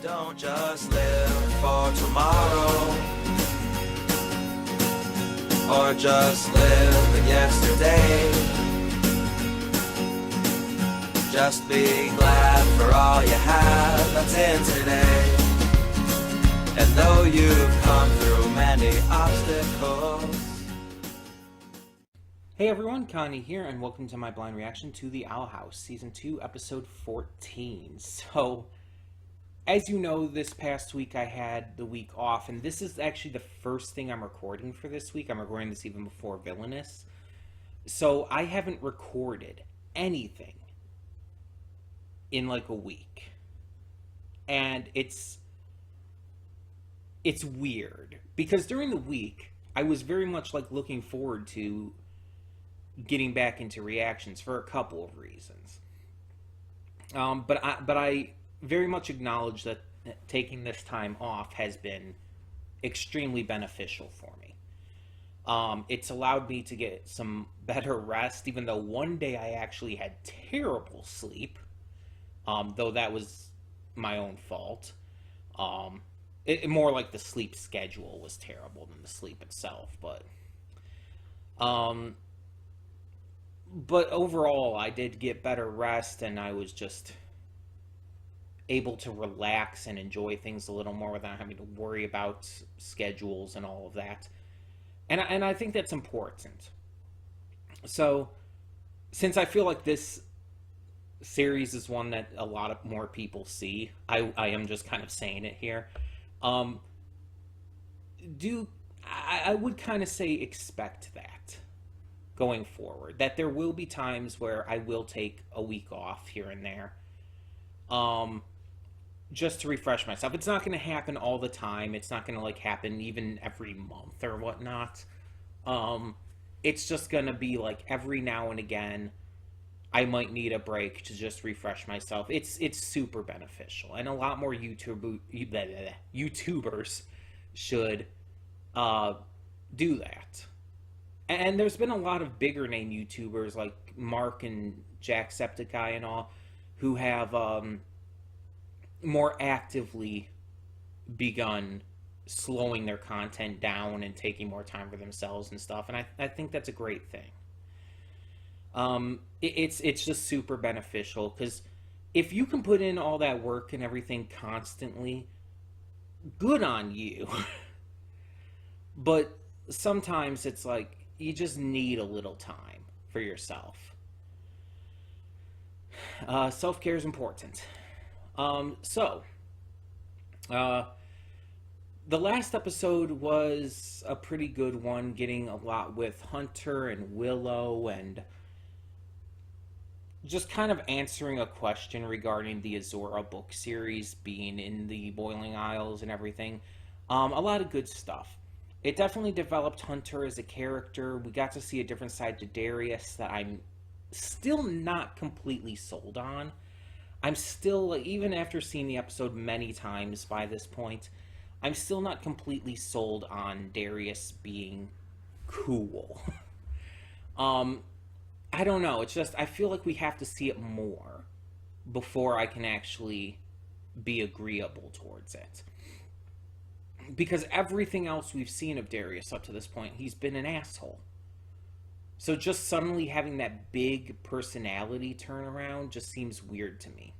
Don't just live for tomorrow, or just live in yesterday. Just be glad for all you have that's in today. And though you've come through many obstacles. Hey everyone, Connie here, and welcome to my blind reaction to The Owl House, Season 2, Episode 14. So, as you know, this past week I had the week off, and this is actually the first thing I'm recording for this week. I'm recording this even before Villainous. So, I haven't recorded anything in like a week. And it's weird, because during the week, I was very much like looking forward to getting back into reactions for a couple of reasons. But I very much acknowledge that taking this time off has been extremely beneficial for me. It's allowed me to get some better rest, even though one day I actually had terrible sleep, though that was my own fault. More like the sleep schedule was terrible than the sleep itself, but overall, I did get better rest, and I was just able to relax and enjoy things a little more without having to worry about schedules and all of that. And I think that's important. So, since I feel like this series is one that a lot of more people see, I am just kind of saying it here. I would kind of say expect that going forward, that there will be times where I will take a week off here and there, just to refresh myself. It's not going to happen all the time. It's not going to like happen even every month or whatnot. It's just going to be like every now and again I might need a break to just refresh myself. It's super beneficial, and a lot more YouTubers should do that. And there's been a lot of bigger name YouTubers like Mark and Jacksepticeye and all who have more actively begun slowing their content down and taking more time for themselves and stuff. And I think that's a great thing. It's just super beneficial, because if you can put in all that work and everything constantly, good on you. But sometimes it's like you just need a little time for yourself. Self-care is important. The last episode was a pretty good one, getting a lot with Hunter and Willow, and just kind of answering a question regarding the Azora book series being in the Boiling Isles and everything. A lot of good stuff. It definitely developed Hunter as a character. We got to see a different side to Darius that I'm still not completely sold on. I'm still, even after seeing the episode many times by this point, I'm still not completely sold on Darius being cool. I don't know. It's just, I feel like we have to see it more before I can actually be agreeable towards it. Because everything else we've seen of Darius up to this point, he's been an asshole. So just suddenly having that big personality turnaround just seems weird to me.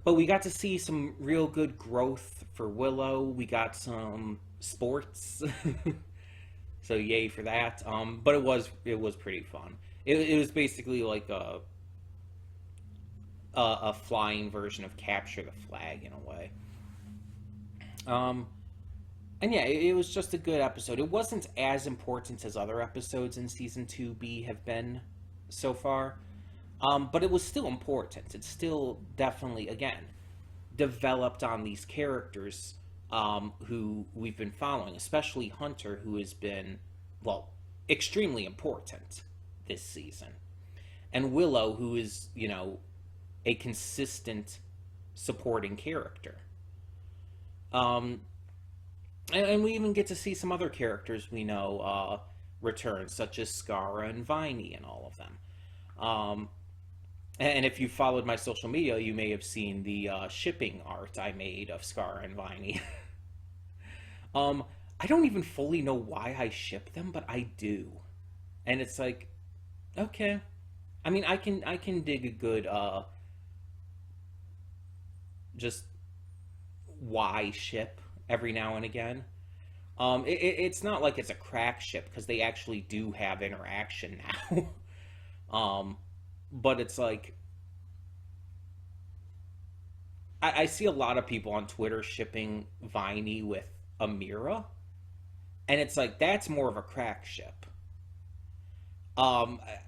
But we got to see some real good growth for Willow. We got some sports. So yay for that. But it was pretty fun. It was basically like a flying version of Capture the Flag in a way. And yeah, it was just a good episode. It wasn't as important as other episodes in Season 2B have been so far. But it was still important. It's still definitely, again, developed on these characters who we've been following, especially Hunter, who has been, well, extremely important this season. And Willow, who is, you know, a consistent supporting character. And we even get to see some other characters we know return, such as Skara and Viney and all of them. Um, and if you followed my social media, you may have seen the shipping art I made of Scar and Viney. um, I don't even fully know why I ship them, but I do. And it's like, okay. I mean, I can dig a good just why ship every now and again. It's not like it's a crack ship because they actually do have interaction now. um, but it's like I see a lot of people on Twitter shipping Viney with Amira, and it's like that's more of a crack ship.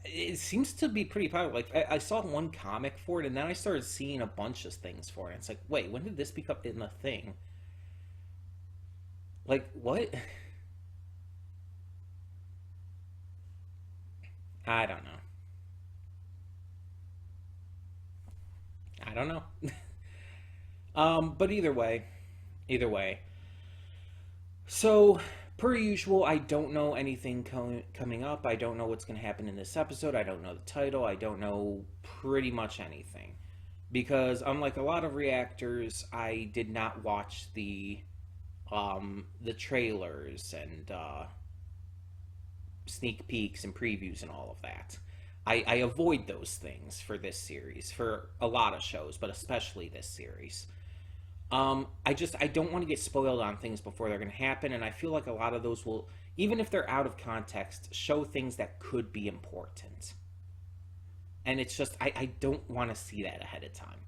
It seems to be pretty popular. Like I saw one comic for it, and then I started seeing a bunch of things for it. It's like, wait, when did this become in a thing? Like what? I don't know. I don't know. But either way. So, per usual, I don't know anything coming up. I don't know what's going to happen in this episode. I don't know the title. I don't know pretty much anything. Because, unlike a lot of reactors, I did not watch the trailers and sneak peeks and previews and all of that. I avoid those things for this series, for a lot of shows, but especially this series. I don't want to get spoiled on things before they're going to happen, and I feel like a lot of those will, even if they're out of context, show things that could be important. And it's just I don't want to see that ahead of time.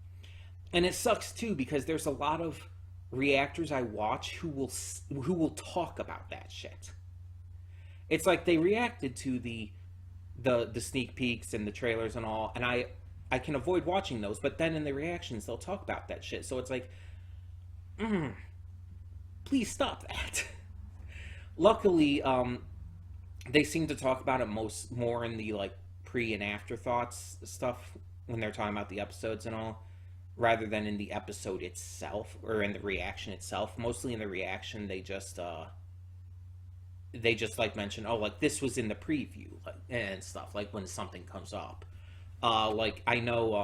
And it sucks too because there's a lot of reactors I watch who will talk about that shit. It's like they reacted to the sneak peeks and the trailers and all, and I can avoid watching those, but then in the reactions they'll talk about that shit. So it's like, please stop that. Luckily, they seem to talk about it more in the like pre and afterthoughts stuff when they're talking about the episodes and all, rather than in the episode itself or in the reaction itself. Mostly in the reaction, they just like mention, oh, like this was in the preview, like and stuff, like when something comes up. Like I know,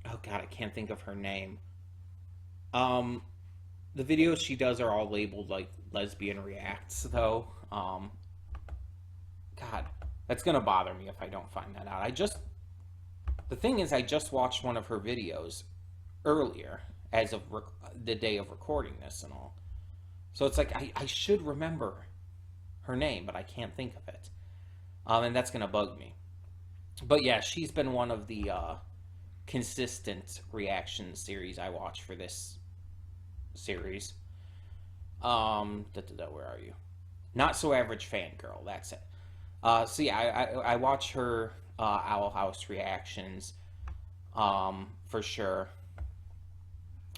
oh god, I can't think of her name. Um, the videos she does are all labeled like lesbian reacts, though. God, that's gonna bother me if I don't find that out. The thing is, I just watched one of her videos earlier, as of the day of recording this and all. So it's like I should remember her name, but I can't think of it. And that's gonna bug me. But yeah, she's been one of the consistent reaction series I watch for this series. Where are you? Not So Average Fangirl, that's it. So yeah, I watch her Owl House reactions, for sure,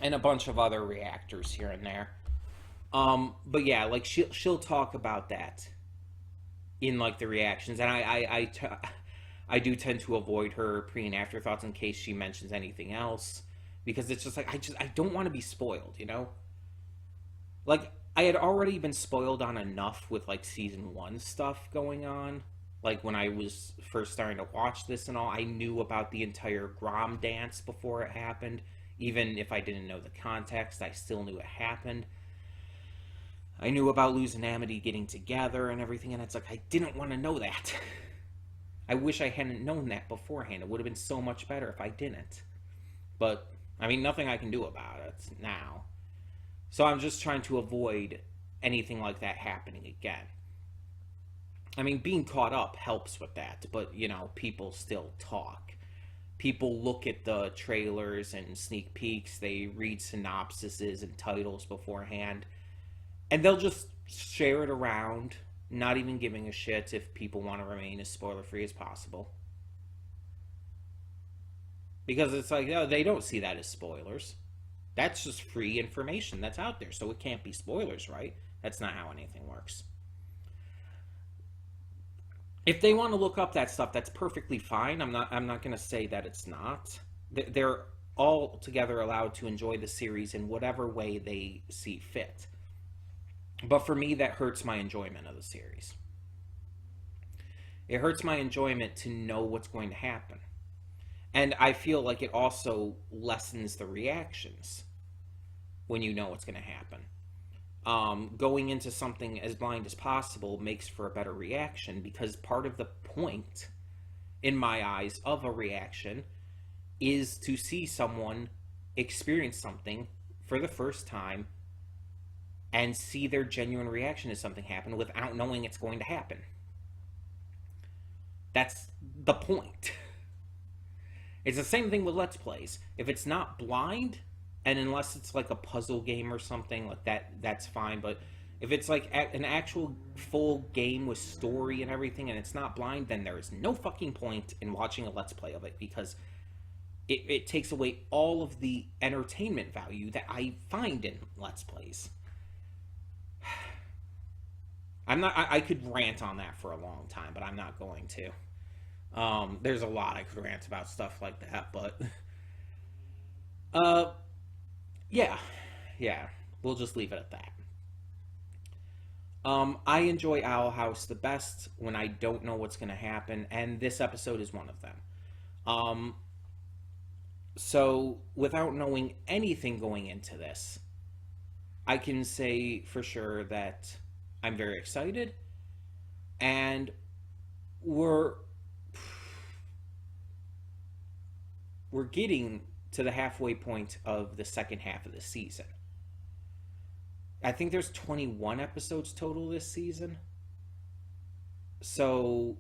and a bunch of other reactors here and there. But yeah, like she'll talk about that in like the reactions, and I do tend to avoid her pre and afterthoughts in case she mentions anything else, because it's just like I don't want to be spoiled, you know. Like I had already been spoiled on enough with like season one stuff going on. Like when I was first starting to watch this and all, I knew about the entire Grom dance before it happened. Even if I didn't know the context, I still knew it happened. I knew about Luz and Amity getting together and everything, and it's like I didn't want to know that. I wish I hadn't known that beforehand. It would have been so much better if I didn't. But I mean, nothing I can do about it now. So I'm just trying to avoid anything like that happening again. I mean, being caught up helps with that, but, you know, people still talk. People look at the trailers and sneak peeks, they read synopsises and titles beforehand, and they'll just share it around, not even giving a shit if people want to remain as spoiler-free as possible. Because it's like, oh, they don't see that as spoilers. That's just free information that's out there, so it can't be spoilers, right? That's not how anything works. If they want to look up that stuff, that's perfectly fine. I'm not going to say that it's not. They're all together allowed to enjoy the series in whatever way they see fit. But for me, that hurts my enjoyment of the series. It hurts my enjoyment to know what's going to happen. And I feel like it also lessens the reactions when you know what's going to happen. Going into something as blind as possible makes for a better reaction, because part of the point, in my eyes, of a reaction is to see someone experience something for the first time and see their genuine reaction to something happen without knowing it's going to happen. That's the point. It's the same thing with Let's Plays. If it's not blind, and unless it's like a puzzle game or something like that, that's fine. But if it's like an actual full game with story and everything, and it's not blind, then there is no fucking point in watching a Let's Play of it, because it takes away all of the entertainment value that I find in Let's Plays. I could rant on that for a long time, but I'm not going to. There's a lot I could rant about stuff like that, but yeah, we'll just leave it at that. I enjoy Owl House the best when I don't know what's going to happen, and this episode is one of them. So without knowing anything going into this, I can say for sure that I'm very excited, and we're getting to the halfway point of the second half of the season. I think there's 21 episodes total this season. So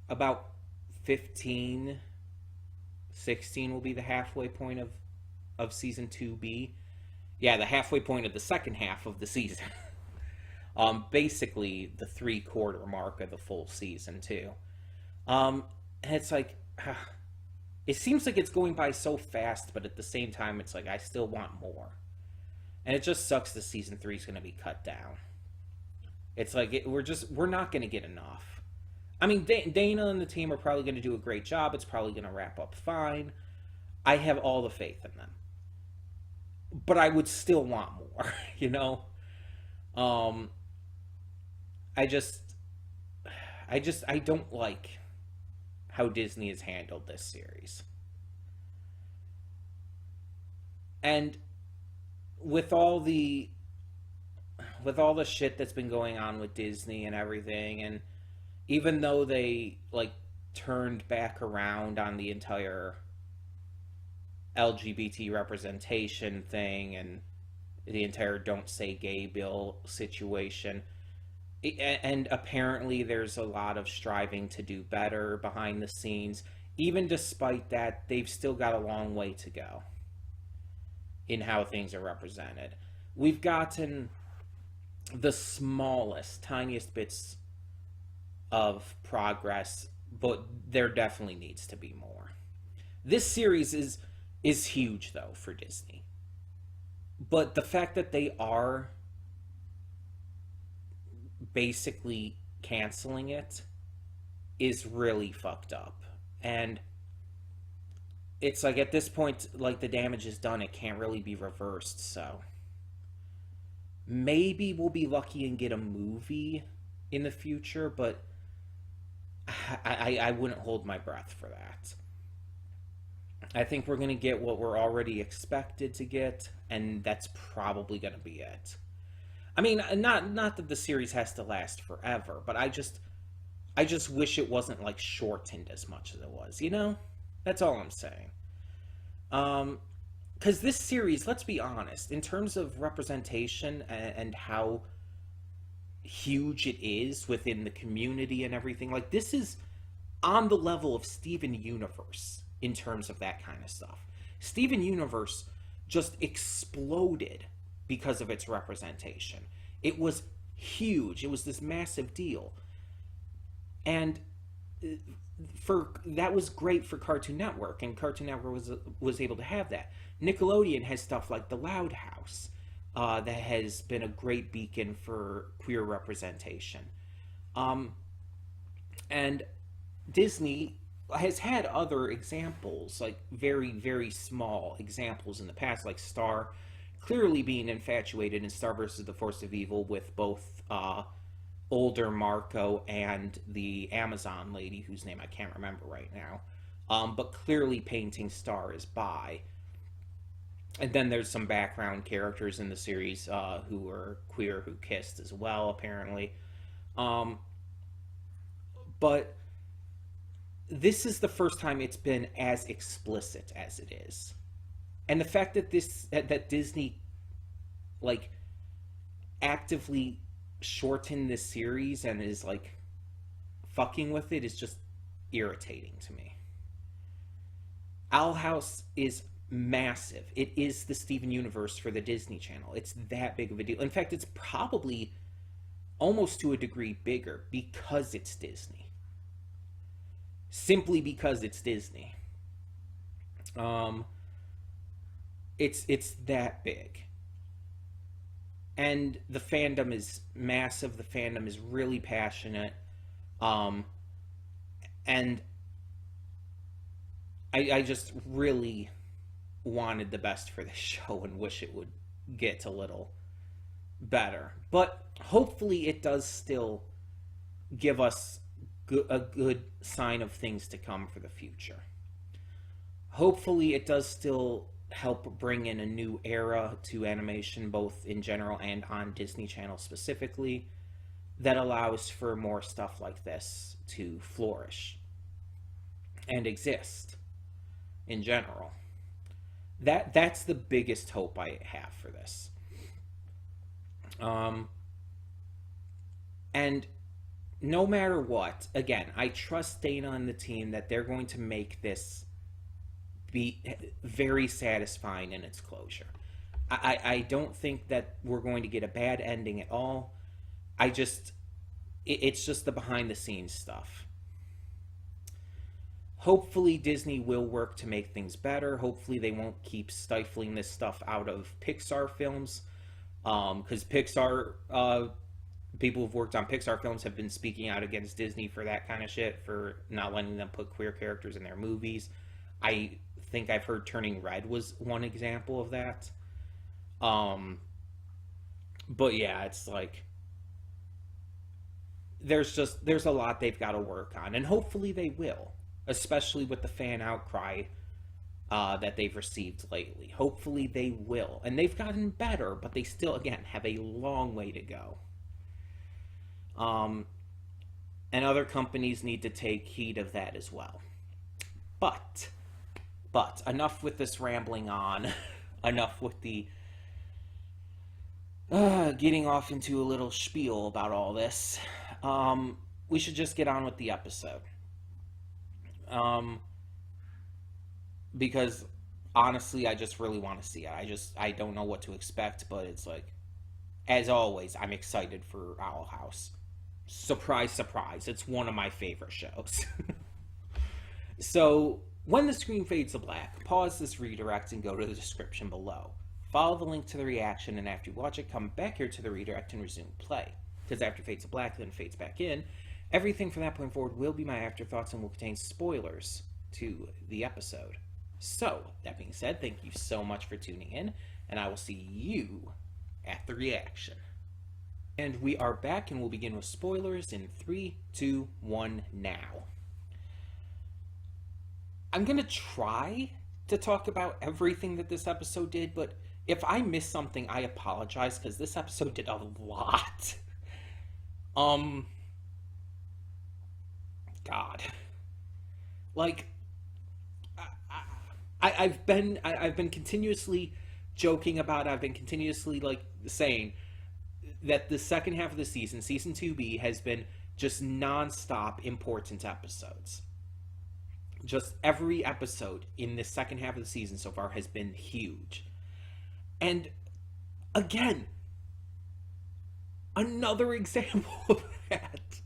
about 15, 16 will be the halfway point of season 2B. Yeah, the halfway point of the second half of the season. Basically the 3/4 mark of the full season too. And it's like, it seems like it's going by so fast, but at the same time, it's like I still want more. And it just sucks that season 3 is going to be cut down. It's like we're not going to get enough. I mean, Dana and the team are probably going to do a great job. It's probably going to wrap up fine. I have all the faith in them. But I would still want more, you know? I don't like how Disney has handled this series. And with all the shit that's been going on with Disney and everything, and even though they like turned back around on the entire LGBT representation thing and the entire Don't Say Gay bill situation, and apparently there's a lot of striving to do better behind the scenes. Even despite that, they've still got a long way to go in how things are represented. We've gotten the smallest, tiniest bits of progress, but there definitely needs to be more. This series is huge, though, for Disney. But the fact that they are basically canceling it is really fucked up. And it's like, at this point, like, the damage is done. It can't really be reversed. So maybe we'll be lucky and get a movie in the future, but I wouldn't hold my breath for that. I think we're going to get what we're already expected to get, and that's probably going to be it. I mean, not that the series has to last forever, but I just wish it wasn't like shortened as much as it was, you know? That's all I'm saying. Because this series, let's be honest, in terms of representation and how huge it is within the community and everything, like, this is on the level of Steven Universe in terms of that kind of stuff. Steven Universe just exploded because of its representation. It was huge. It was this massive deal. And that was great for Cartoon Network, and Cartoon Network was able to have that. Nickelodeon has stuff like The Loud House that has been a great beacon for queer representation. And Disney has had other examples, like very, very small examples in the past, like Star clearly being infatuated in Star vs. the Force of Evil with both older Marco and the Amazon lady whose name I can't remember right now. But clearly painting Star is bi. And then there's some background characters in the series who are queer who kissed as well, apparently. Um, but this is the first time it's been as explicit as it is. And the fact that that Disney like actively shortened this series and is like fucking with it is just irritating to me. Owl House is massive. It is the Steven Universe for the Disney Channel. It's that big of a deal. In fact, it's probably almost to a degree bigger because it's Disney. Simply because it's Disney. It's that big. And the fandom is massive. The fandom is really passionate. And I just really wanted the best for this show and wish it would get a little better. But hopefully it does still give us a good sign of things to come for the future. Hopefully it does still help bring in a new era to animation, both in general and on Disney Channel specifically, that allows for more stuff like this to flourish and exist in general. That's the biggest hope I have for this. And no matter what, again, I trust Dana and the team that they're going to make this be very satisfying in its closure. I don't think that we're going to get a bad ending at all. It's just the behind the scenes stuff. Hopefully Disney will work to make things better. Hopefully they won't keep stifling this stuff out of Pixar films. Because Pixar, people who've worked on Pixar films have been speaking out against Disney for that kind of shit, for not letting them put queer characters in their movies. I think I've heard Turning Red was one example of that. But yeah, it's like there's a lot they've got to work on, and hopefully they will, especially with the fan outcry that they've received lately. Hopefully they will, and they've gotten better, but they still, again, have a long way to go. And other companies need to take heed of that as well. But enough with this rambling on. Enough with the getting off into a little spiel about all this. We should just get on with the episode. Because honestly, I just really want to see it. I don't know what to expect, but it's like, as always, I'm excited for Owl House. Surprise, surprise, it's one of my favorite shows. So, when the screen fades to black, pause this redirect and go to the description below. Follow the link to the reaction, and after you watch it, come back here to the redirect and resume play. Because after it fades to black, then it fades back in, everything from that point forward will be my afterthoughts and will contain spoilers to the episode. So, that being said, thank you so much for tuning in, and I will see you at the reaction. And we are back, and we'll begin with spoilers in 3, 2, 1, now. I'm going to try to talk about everything that this episode did, but if I miss something, I apologize, because this episode did a lot. God. Like, I've been continuously joking about, I've been continuously, like, saying that the second half of the season, Season 2B, has been just non-stop important episodes. Just every episode in the second half of the season so far has been huge. And, again, another example of that.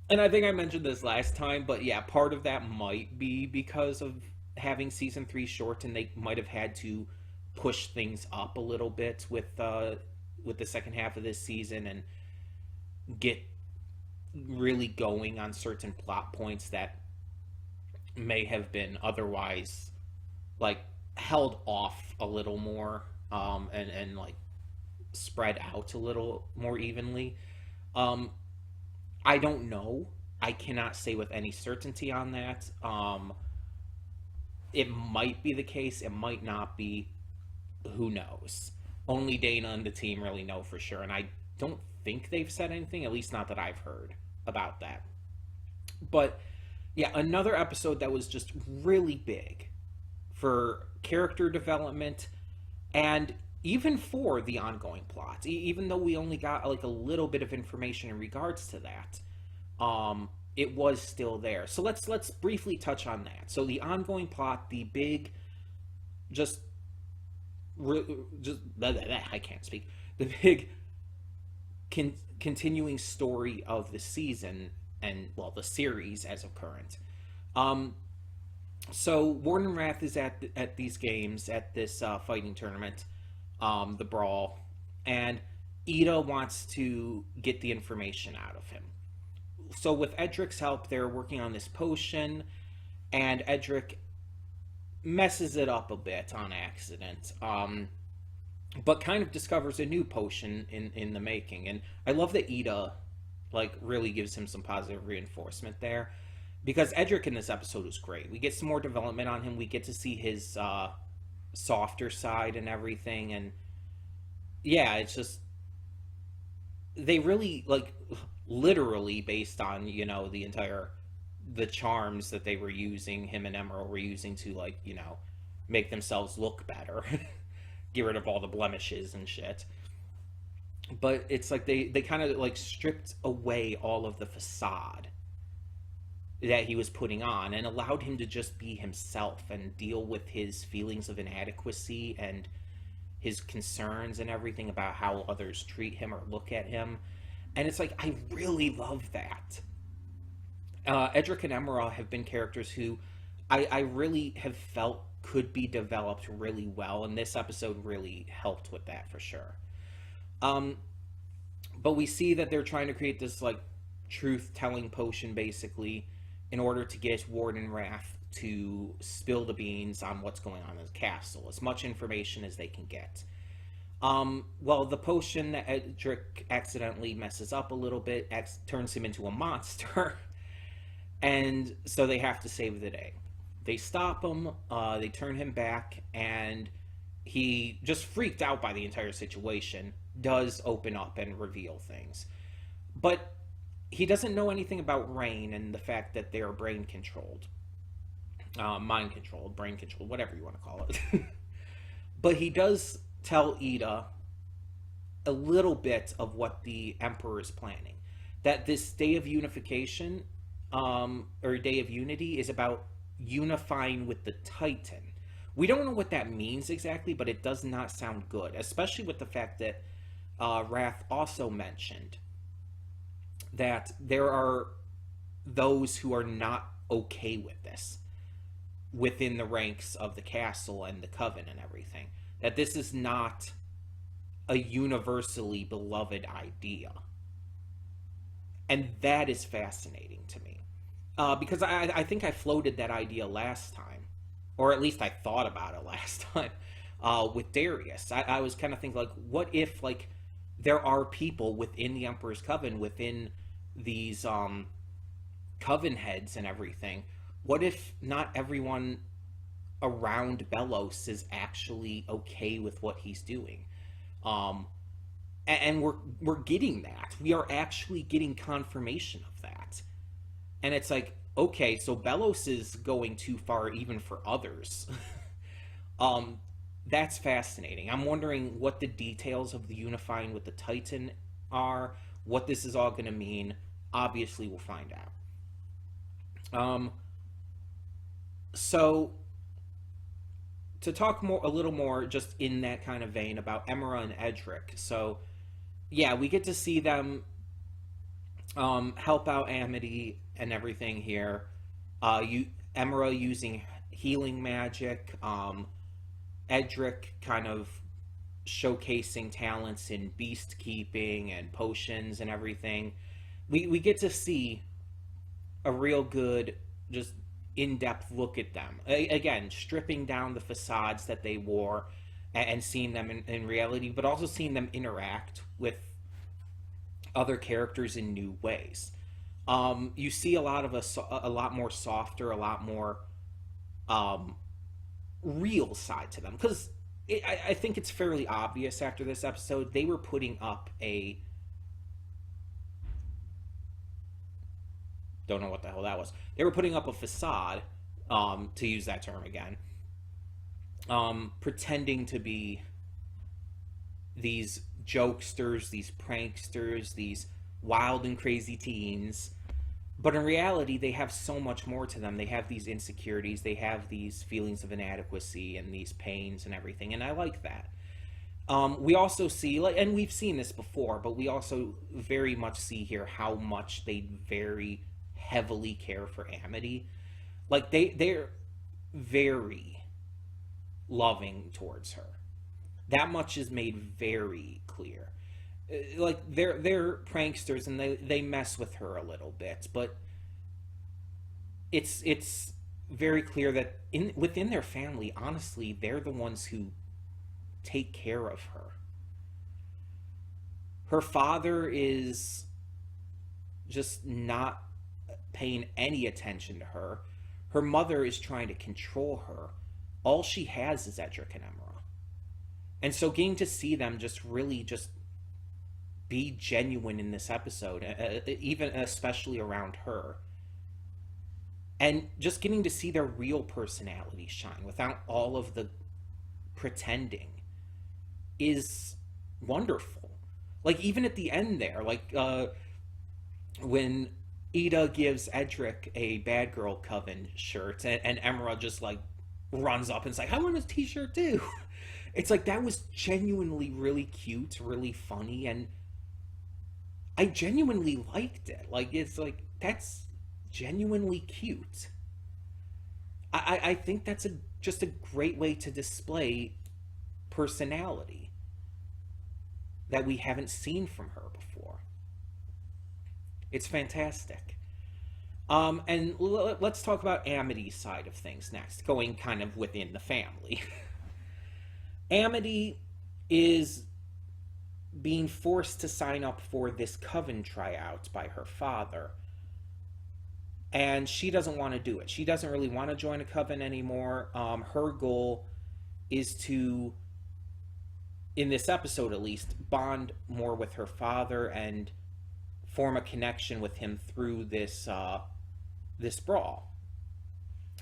And I think I mentioned this last time, but yeah, part of that might be because of having Season 3 short, and they might have had to push things up a little bit with the second half of this season and get really going on certain plot points that may have been otherwise like held off a little more, and like spread out a little more evenly. Um, I don't know. I cannot say with any certainty on that. It might be the case. It might not be. Who knows? Only Dana and the team really know for sure, and I don't think they've said anything, at least not that I've heard about that. But yeah, another episode that was just really big for character development and even for the ongoing plot. Even though we only got like a little bit of information in regards to that, it was still there. So let's briefly touch on that. So the ongoing plot, the big, just I can't speak. The big continuing story of the season and well the series as of current. So Warden Wrath is at these games at this fighting tournament, the brawl, and Ida wants to get the information out of him. So with Edric's help, they're working on this potion, and Edric messes it up a bit on accident, but kind of discovers a new potion in the making. And I love that Ida like really gives him some positive reinforcement there, because Edric in this episode was great. We get some more development on him. We get to see his softer side and everything, and yeah, it's just they really like literally based on the charms that they were using, him and Emerald were using to like make themselves look better, get rid of all the blemishes and shit. But it's like they kind of like stripped away all of the facade that he was putting on and allowed him to just be himself and deal with his feelings of inadequacy and his concerns and everything about how others treat him or look at him. And it's like, I really love that. Edric and Emerald have been characters who I really have felt could be developed really well, and this episode really helped with that for sure. But we see that they're trying to create this like truth-telling potion basically in order to get Warden Wrath to spill the beans on what's going on in the castle, as much information as they can get. Well, the potion that Edric accidentally messes up a little bit turns him into a monster, and so they have to save the day. They stop him, they turn him back, and he, just freaked out by the entire situation, does open up and reveal things. But he doesn't know anything about Rain and the fact that they are brain controlled. Mind controlled, brain controlled, whatever you want to call it. But he does tell Ida a little bit of what the Emperor is planning. That this Day of Unification, or Day of Unity, is about unifying with the Titan. We don't know what that means exactly, but it does not sound good, especially with the fact that Wrath also mentioned that there are those who are not okay with this within the ranks of the castle and the coven and everything. That this is not a universally beloved idea. And that is fascinating to me. Because I think I floated that idea last time. Or at least I thought about it last time. With Darius. I was kind of thinking, like, what if, like, there are people within the Emperor's Coven, within these coven heads and everything. What if not everyone around Belos is actually okay with what he's doing? And we're getting that. We are actually getting confirmation of that. And it's like, okay, so Belos is going too far even for others. That's fascinating. I'm wondering what the details of the unifying with the Titan are, what this is all going to mean. Obviously, we'll find out. So, to talk a little more, just in that kind of vein, about Emera and Edric. So, yeah, we get to see them help out Amity and everything here. Emera using healing magic. Edric kind of showcasing talents in beast keeping and potions and everything. We get to see a real good, just in-depth look at them. Again, stripping down the facades that they wore and seeing them in reality, but also seeing them interact with other characters in new ways. You see a lot of a lot more softer, a lot more um, real side to them, because I think it's fairly obvious after this episode they were putting up a, don't know what the hell that was. They were putting up a facade, to use that term again, pretending to be these jokesters, these pranksters, these wild and crazy teens. But in reality, they have so much more to them. They have these insecurities, they have these feelings of inadequacy and these pains and everything. And I like that. We also see, like, and we've seen this before, but we also very much see here how much they very heavily care for Amity. Like they're very loving towards her. That much is made very clear. Like they're pranksters and they mess with her a little bit, but it's very clear that within their family, honestly, they're the ones who take care of her. Her father is just not paying any attention to her. Her mother is trying to control her. All she has is Edric and Emra. And so getting to see them just really just be genuine in this episode, even especially around her, and just getting to see their real personalities shine without all of the pretending is wonderful. Like even at the end there, like when Ida gives Edric a Bad Girl Coven shirt, and Emra just like runs up and is like, I want a t-shirt too. It's like that was genuinely really cute, really funny, and I genuinely liked it. Like it's like that's genuinely cute. I think that's just a great way to display personality that we haven't seen from her before. It's fantastic. And let's talk about Amity's side of things next, going kind of within the family. Amity is being forced to sign up for this coven tryout by her father. And she doesn't want to do it. She doesn't really want to join a coven anymore. Her goal is to, in this episode at least, bond more with her father and form a connection with him through this this brawl,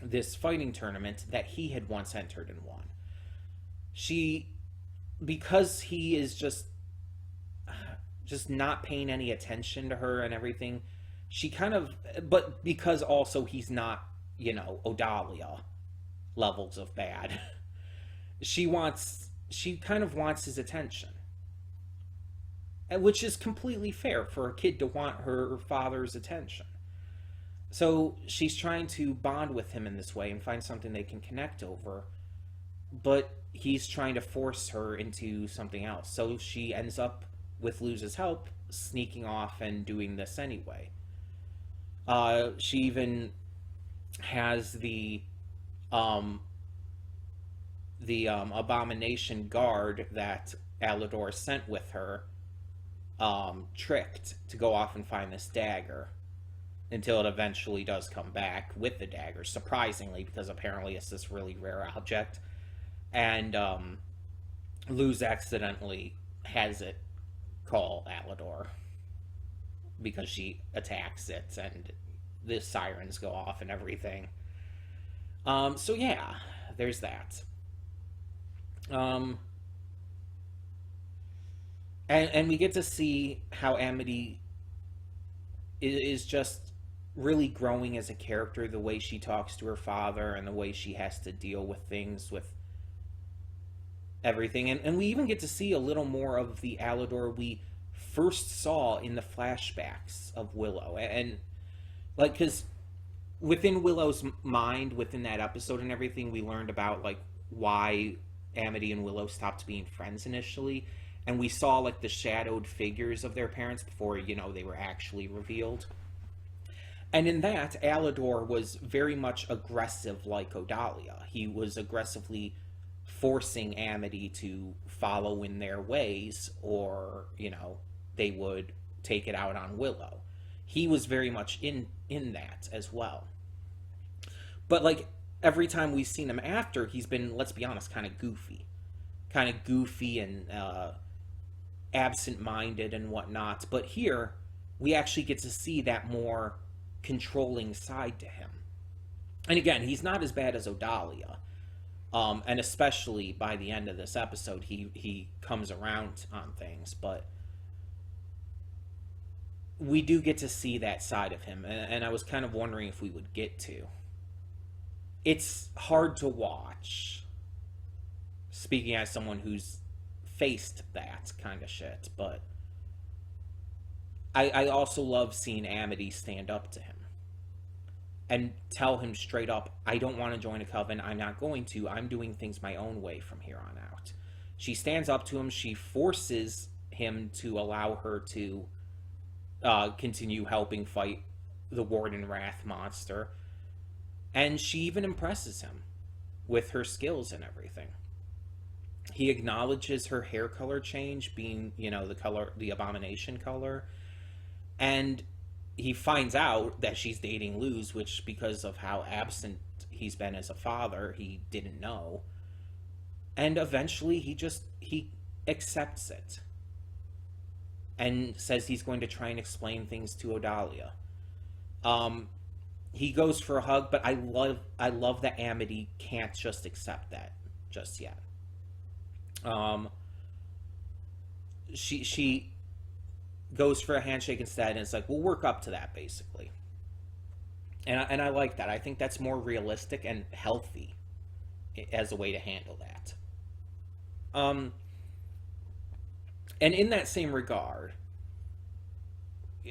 this fighting tournament that he had once entered and won. She, because he is just not paying any attention to her and everything, she kind of, but because also he's not, Odalia levels of bad, she kind of wants his attention. Which is completely fair for a kid to want her father's attention. So she's trying to bond with him in this way and find something they can connect over, but he's trying to force her into something else. So she ends up, with Luz's help, sneaking off and doing this anyway. She even has the abomination guard that Alador sent with her tricked to go off and find this dagger, until it eventually does come back with the dagger, surprisingly, because apparently it's this really rare object. And Luz accidentally has it call Alador because she attacks it and the sirens go off and everything. So yeah, there's that. And we get to see how Amity is just really growing as a character, the way she talks to her father and the way she has to deal with things, with everything. And we even get to see a little more of the Alador we first saw in the flashbacks of Willow. And like, because within Willow's mind, within that episode and everything, we learned about like why Amity and Willow stopped being friends initially. And we saw like the shadowed figures of their parents before, they were actually revealed. And in that, Alador was very much aggressive like Odalia. He was aggressively forcing Amity to follow in their ways, or, you know, they would take it out on Willow. He was very much in that as well. But like every time we've seen him after, he's been, let's be honest, kind of goofy and absent-minded and whatnot. But here, we actually get to see that more controlling side to him. And again, he's not as bad as Odalia. And especially by the end of this episode, he comes around on things. But we do get to see that side of him. And I was kind of wondering if we would get to. It's hard to watch, speaking as someone who's faced that kind of shit, but I also love seeing Amity stand up to him and tell him straight up, I don't want to join a coven, I'm not going to, I'm doing things my own way from here on out. She stands up to him, she forces him to allow her to continue helping fight the Warden Wrath monster. And she even impresses him with her skills and everything. He acknowledges her hair color change being, you know, the abomination color. And he finds out that she's dating Luz, which, because of how absent he's been as a father, he didn't know. And eventually he accepts it. And says he's going to try and explain things to Odalia. He goes for a hug, but I love that Amity can't just accept that just yet. She goes for a handshake instead, and it's like, we'll work up to that, basically. And I like that. I think that's more realistic and healthy as a way to handle that. And in that same regard,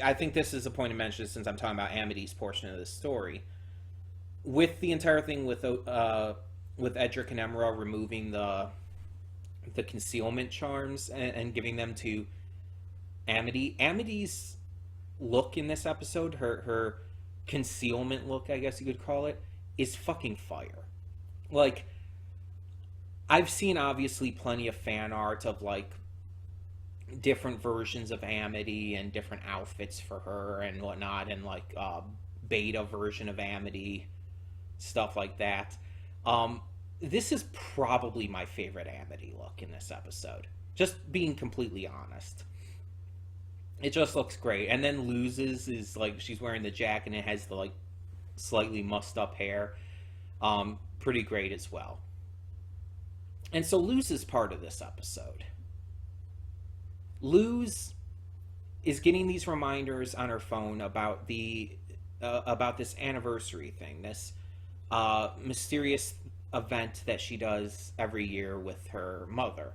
I think this is a point of mention since I'm talking about Amity's portion of this story. With the entire thing with Edric and Emerald removing the concealment charms and giving them to Amity, Amity's look in this episode, her concealment look, I guess you could call it, is fucking fire. Like, I've seen obviously plenty of fan art of like different versions of Amity and different outfits for her and whatnot, and like beta version of Amity, stuff like that. This is probably my favorite Amity look in this episode, just being completely honest. It just looks great. And then Luz's is like, she's wearing the jacket and it has the like slightly mussed up hair. Pretty great as well. And so Luz is part of this episode. Luz is getting these reminders on her phone about this anniversary thing, this mysterious event that she does every year with her mother.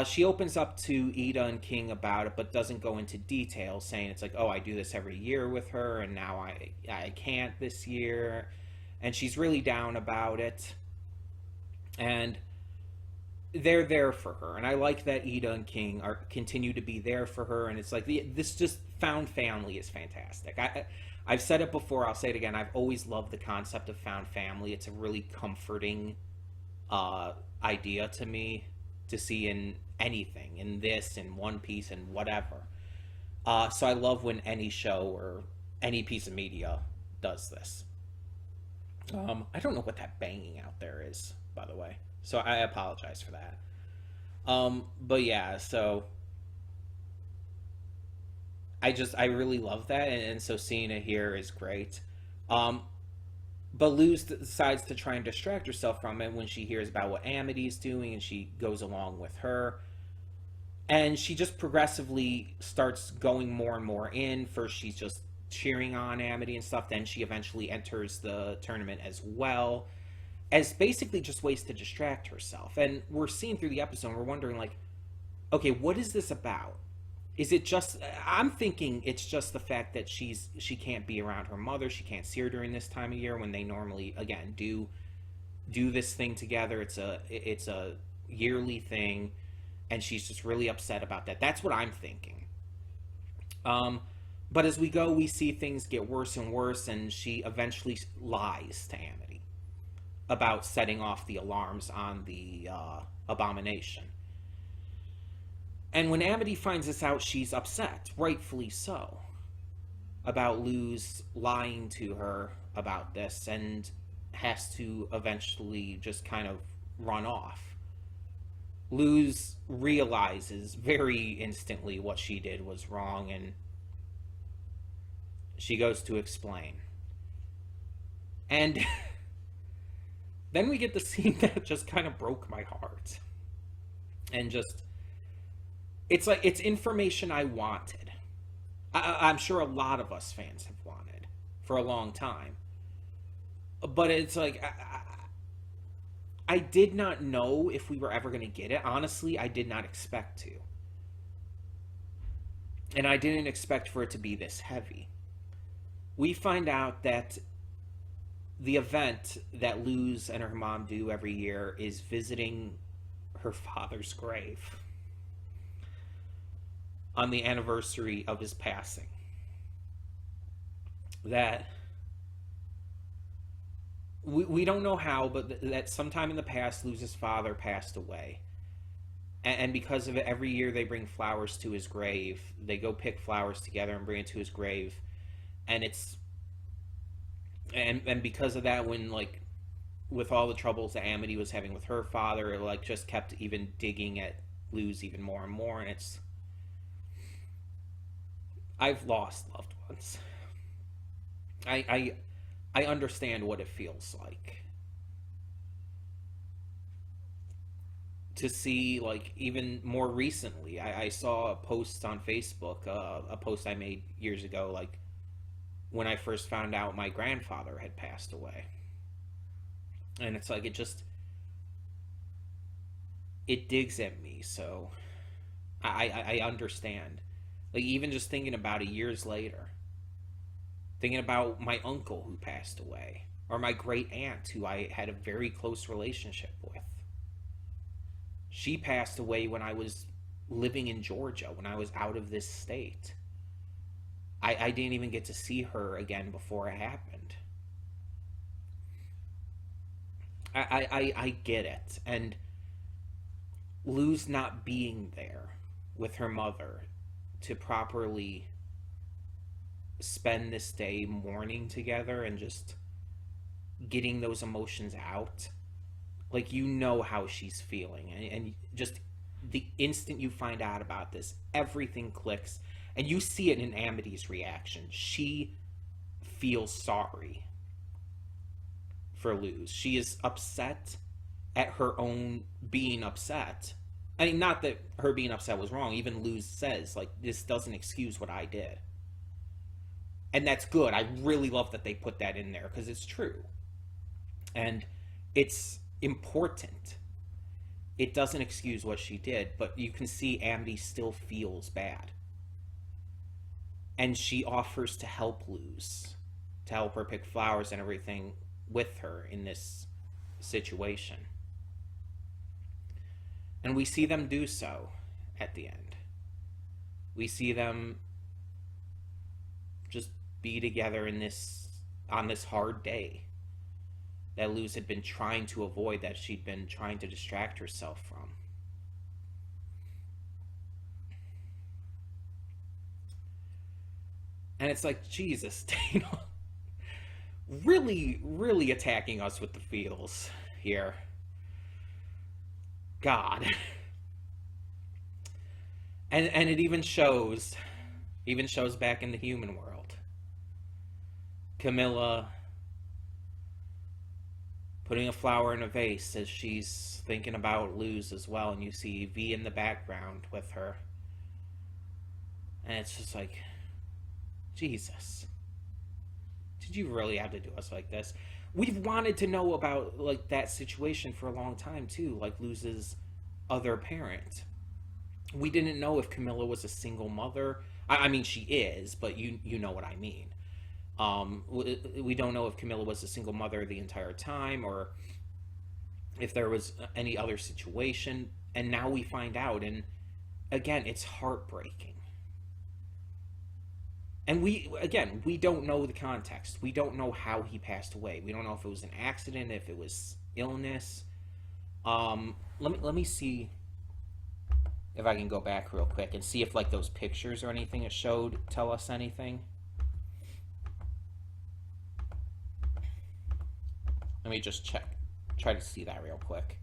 She opens up to Ida and King about it, but doesn't go into detail, saying it's like, oh, I do this every year with her, and now I can't this year. And she's really down about it. And they're there for her, and I like that Ida and King continue to be there for her, and it's like this just found family is fantastic. I've said it before, I'll say it again, I've always loved the concept of found family. It's a really comforting idea to me to see in anything, in this, in One Piece, and whatever. So I love when any show or any piece of media does this. I don't know what that banging out there is, by the way. So I apologize for that. But yeah, so I really love that, and so seeing it here is great. But Luz decides to try and distract herself from it when she hears about what Amity's doing, and she goes along with her. And she just progressively starts going more and more in. First, she's just cheering on Amity and stuff. Then she eventually enters the tournament as well, as basically just ways to distract herself. And we're seeing through the episode, we're wondering, like, okay, what is this about? Is it just, I'm thinking it's just the fact that she can't be around her mother, she can't see her during this time of year when they normally, again, do this thing together. It's a yearly thing, and she's just really upset about that. That's what I'm thinking. But as we go, we see things get worse and worse, and she eventually lies to Amity. about setting off the alarms on the abomination. And when Amity finds this out, she's upset, rightfully so, about Luz lying to her about this, and has to eventually just kind of run off. Luz realizes very instantly what she did was wrong, and she goes to explain. And then we get the scene that just kind of broke my heart. And just, it's like, it's information I wanted. I'm sure a lot of us fans have wanted for a long time. But it's like, I did not know if we were ever going to get it. Honestly, I did not expect to. And I didn't expect for it to be this heavy. We find out that the event that Luz and her mom do every year is visiting her father's grave on the anniversary of his passing. That we don't know how, but that sometime in the past, Luz's father passed away. And because of it, every year they bring flowers to his grave. They go pick flowers together and bring it to his grave. And it's... And because of that, when, like, with all the troubles that Amity was having with her father, it, like, just kept even digging at Luz even more and more. And it's... I've lost loved ones. I understand what it feels like to see, like, even more recently, I saw a post on Facebook, a post I made years ago, like, when I first found out my grandfather had passed away. And it's like, it digs at me, so I understand. Like, even just thinking about it years later. Thinking about my uncle who passed away, or my great aunt who I had a very close relationship with. She passed away when I was living in Georgia, when I was out of this state. I didn't even get to see her again before it happened. I get it. And Luz not being there with her mother to properly spend this day mourning together and just getting those emotions out, like, you know how she's feeling, and just the instant you find out about this, everything clicks, and you see it in Amity's reaction. She feels sorry for Luz. She is upset at her own being upset. I mean, not that her being upset was wrong. Even Luz says, like, this doesn't excuse what I did. And that's good. I really love that they put that in there, because it's true. And it's important. It doesn't excuse what she did, but you can see Amity still feels bad. And she offers to help Luz, to help her pick flowers and everything with her in this situation. And we see them do so at the end. We see them just be together on this hard day that Luz had been trying to avoid, that she'd been trying to distract herself from. And it's like, Jesus, Dana, really, really attacking us with the feels here. God. And it even shows back in the human world. Camilla putting a flower in a vase as she's thinking about Luz as well, and you see V in the background with her. And it's just like, Jesus, did you really have to do us like this? We've wanted to know about, like, that situation for a long time too, like Luz's other parent. We didn't know if Camilla was a single mother. I mean, she is, but you know what I mean. We don't know if Camilla was a single mother the entire time, or if there was any other situation. And now we find out, and again, it's heartbreaking. And we don't know the context. We don't know how he passed away. We don't know if it was an accident, if it was illness. Let me see if I can go back real quick and see if like those pictures or anything it showed tell us anything. Let me just try to see that real quick.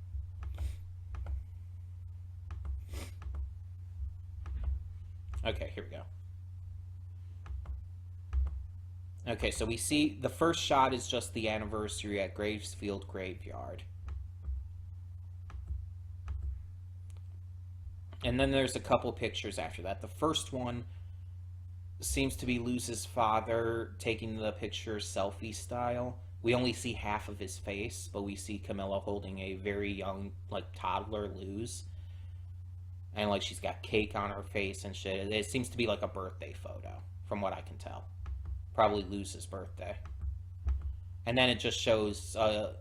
Okay, here we go. Okay, so we see the first shot is just the anniversary at Gravesfield Graveyard. And then there's a couple pictures after that. The first one seems to be Luz's father taking the picture selfie style. We only see half of his face, but we see Camilla holding a very young, like, toddler Luz. And, like, she's got cake on her face and shit. It seems to be, like, a birthday photo, from what I can tell. Probably Luz's birthday. And then it just shows a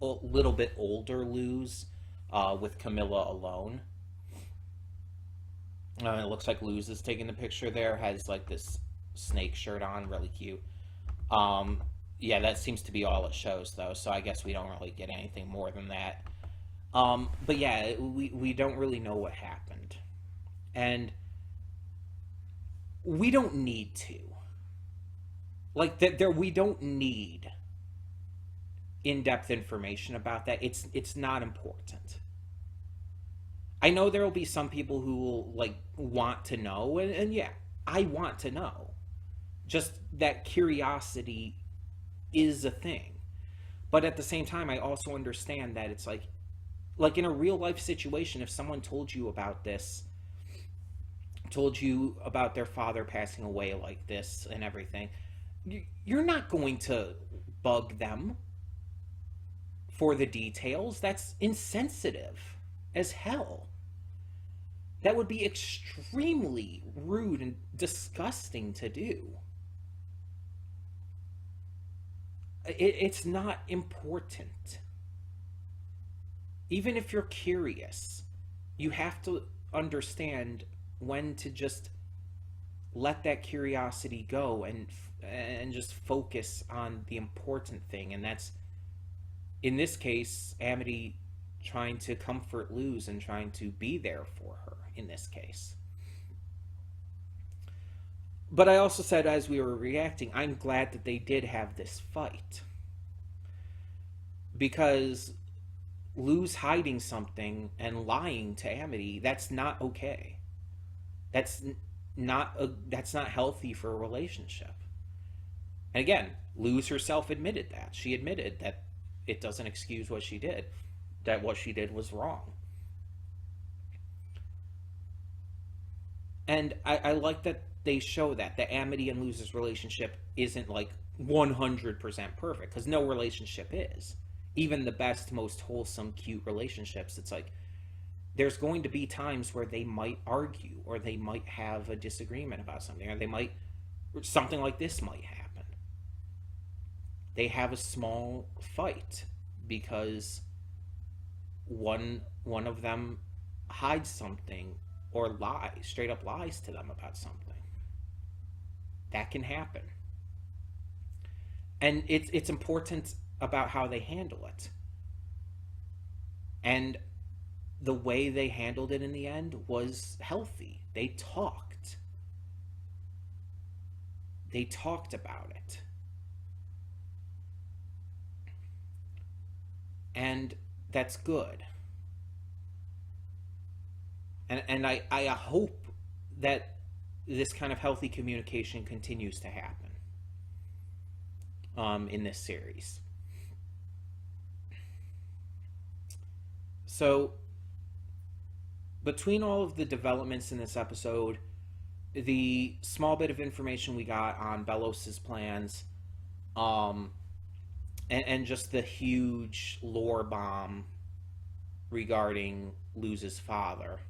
little bit older Luz with Camilla alone. It looks like Luz is taking the picture there. Has, like, this snake shirt on. Really cute. Yeah, that seems to be all it shows, though. So I guess we don't really get anything more than that. But yeah, we don't really know what happened. And we don't need to. Like, we don't need in-depth information about that. It's not important. I know there will be some people who will, like, want to know, and yeah, I want to know. Just that curiosity is a thing. But at the same time, I also understand that it's like in a real life situation, if someone told you about this, told you about their father passing away like this and everything, you're not going to bug them for the details. That's insensitive as hell. That would be extremely rude and disgusting to do. It's not important. Even if you're curious, you have to understand when to just let that curiosity go and just focus on the important thing. And that's, in this case, Amity trying to comfort Luz and trying to be there for her in this case. But I also said, as we were reacting, I'm glad that they did have this fight. Because Luz hiding something and lying to Amity, that's not okay. That's not healthy for a relationship. And again, Luz herself admitted that. She admitted that it doesn't excuse what she did. That what she did was wrong. And I like that they show that Amity and Luz's relationship isn't like 100% perfect, because no relationship is. Even the best, most wholesome, cute relationships, it's like there's going to be times where they might argue, or they might have a disagreement about something, or something like this might happen. They have a small fight because one of them hides something or straight up lies to them about something. That can happen. And it's important about how they handle it. And the way they handled it in the end was healthy. They talked. They talked about it. And that's good. And I hope that this kind of healthy communication continues to happen in this series. So, between all of the developments in this episode, the small bit of information we got on Belos's plans, and just the huge lore bomb regarding Luz's father,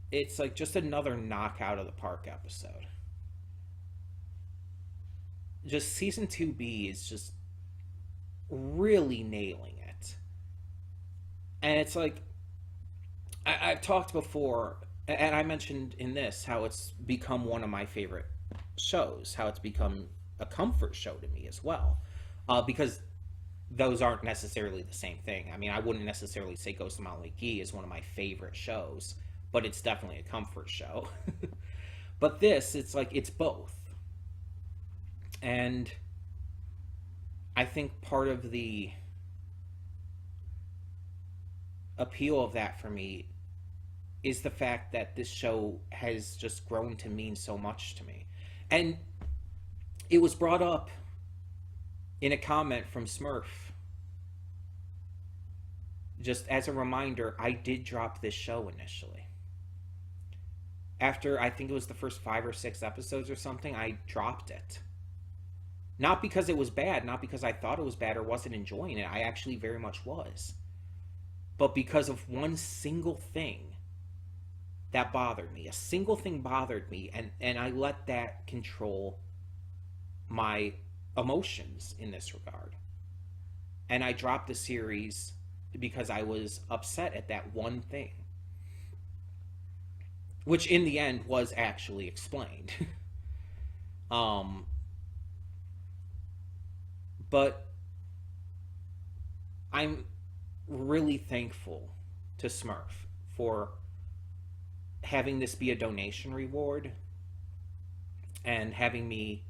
it's like just another knockout of the park episode. Just season 2B is just really nailing it. And it's like, I've talked before and I mentioned in this how it's become one of my favorite shows, how it's become a comfort show to me as well, because those aren't necessarily the same thing. I mean, I wouldn't necessarily say Ghost of Mount Lake E is one of my favorite shows, but it's definitely a comfort show. But this, it's like it's both. And I think part of the appeal of that for me is the fact that this show has just grown to mean so much to me. And it was brought up in a comment from Smurf. Just as a reminder, I did drop this show initially. After, I think it was the first 5 or 6 episodes or something, I dropped it. Not because it was bad, not because I thought it was bad or wasn't enjoying it. I actually very much was. But because of one single thing that bothered me. A single thing bothered me, and I let that control my emotions in this regard. And I dropped the series because I was upset at that one thing. Which in the end was actually explained. But I'm really thankful to Smurf for having this be a donation reward and having me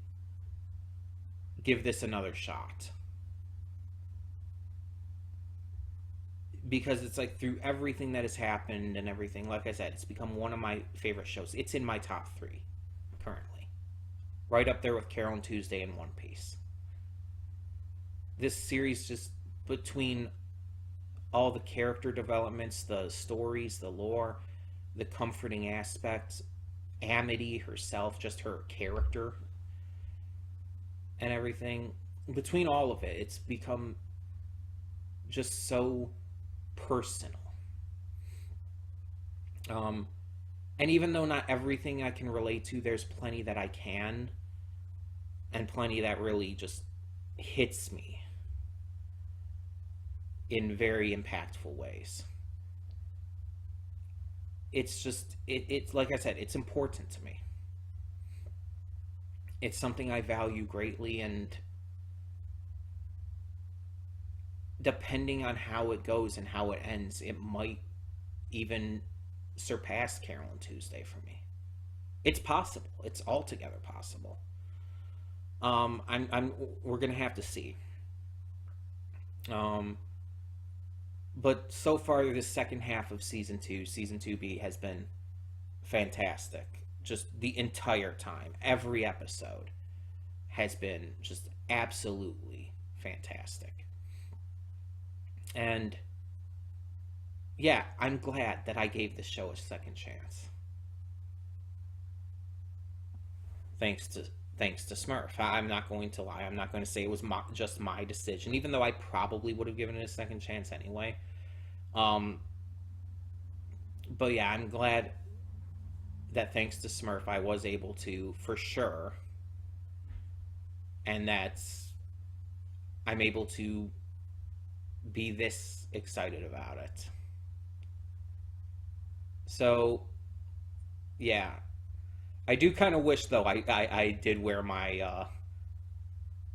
give this another shot. Because it's like through everything that has happened and everything, like I said, it's become one of my favorite shows. It's in my top 3 currently. Right up there with Carol and Tuesday and One Piece. This series, just between all the character developments, the stories, the lore, the comforting aspects, Amity herself, just her character and everything, between all of it, it's become just so personal. And even though not everything I can relate to, there's plenty that I can, and plenty that really just hits me in very impactful ways. It's just, it's like I said, it's important to me. It's something I value greatly, and depending on how it goes and how it ends, it might even surpass Carol and Tuesday for me. It's possible. It's altogether possible. We're gonna have to see. But so far, this second half of season 2B has been fantastic. Just the entire time, every episode has been just absolutely fantastic. And yeah, I'm glad that I gave this show a second chance. Thanks to Smurf. I'm not going to lie. I'm not going to say it was just my decision, even though I probably would have given it a second chance anyway. But yeah, I'm glad that thanks to Smurf, I was able to, for sure, and I'm able to be this excited about it. So, yeah. I do kind of wish, though, I did wear my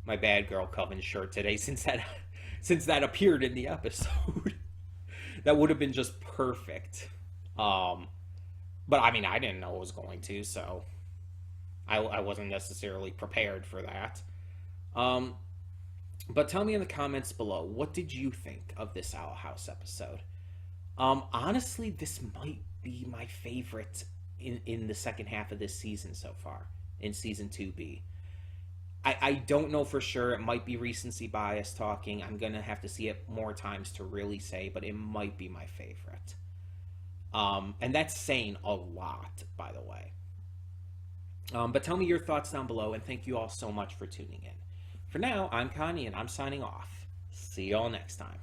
my Bad Girl Coven shirt today, since that appeared in the episode. That would have been just perfect. But I mean, I didn't know it was going to, so I wasn't necessarily prepared for that. But tell me in the comments below, what did you think of this Owl House episode? Honestly, this might be my favorite in the second half of this season so far, in season 2B. I don't know for sure. It might be recency bias talking. I'm going to have to see it more times to really say, but it might be my favorite. And that's saying a lot, by the way. But tell me your thoughts down below, and thank you all so much for tuning in. For now, I'm Connie, and I'm signing off. See y'all next time.